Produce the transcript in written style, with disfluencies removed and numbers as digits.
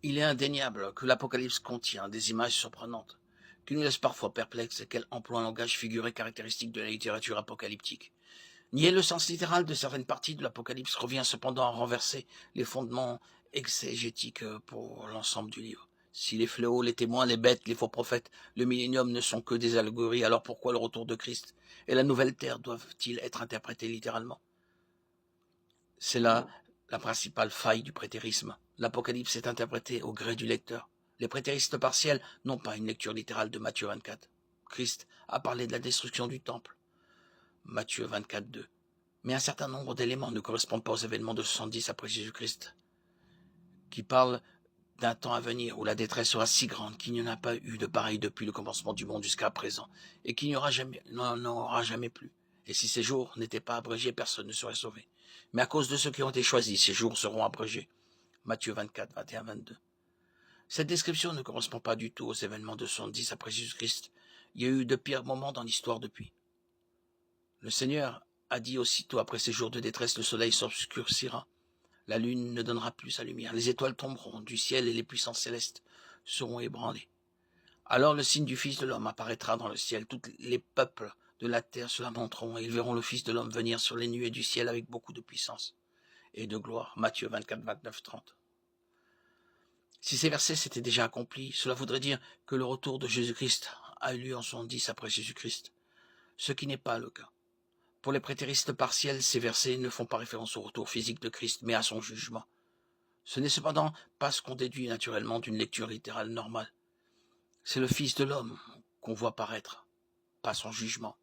Il est indéniable que l'Apocalypse contient des images surprenantes, qui nous laissent parfois perplexes et qu'elle emploie un langage figuré caractéristique de la littérature apocalyptique. Nier le sens littéral de certaines parties de l'Apocalypse revient cependant à renverser les fondements exégétiques pour l'ensemble du livre. Si les fléaux, les témoins, les bêtes, les faux prophètes, le millénium ne sont que des allégories, alors pourquoi le retour de Christ et la nouvelle terre doivent-ils être interprétés littéralement? C'est là la principale faille du prétérisme. L'Apocalypse est interprété au gré du lecteur. Les prétéristes partiels n'ont pas une lecture littérale de Matthieu 24. Christ a parlé de la destruction du temple. Matthieu 24, 2. Mais un certain nombre d'éléments ne correspondent pas aux événements de 70 après Jésus-Christ, qui parlent d'un temps à venir où la détresse sera si grande qu'il n'y en a pas eu de pareil depuis le commencement du monde jusqu'à présent, et qu'il n'y aura jamais plus. Et si ces jours n'étaient pas abrégés, personne ne serait sauvé. Mais à cause de ceux qui ont été choisis, ces jours seront abrégés. Matthieu 24, 21, 22. Cette description ne correspond pas du tout aux événements de 70 après Jésus-Christ. Il y a eu de pires moments dans l'histoire depuis. Le Seigneur a dit aussitôt après ces jours de détresse, le soleil s'obscurcira. La lune ne donnera plus sa lumière, les étoiles tomberont du ciel et les puissances célestes seront ébranlées. Alors le signe du Fils de l'homme apparaîtra dans le ciel, tous les peuples de la terre se lamenteront et ils verront le Fils de l'homme venir sur les nuées du ciel avec beaucoup de puissance et de gloire. Matthieu 24, 29, 30. Si ces versets s'étaient déjà accomplis, cela voudrait dire que le retour de Jésus-Christ a eu lieu en 70 après Jésus-Christ, ce qui n'est pas le cas. Pour les prétéristes partiels, ces versets ne font pas référence au retour physique de Christ, mais à son jugement. Ce n'est cependant pas ce qu'on déduit naturellement d'une lecture littérale normale. C'est le Fils de l'homme qu'on voit paraître, pas son jugement.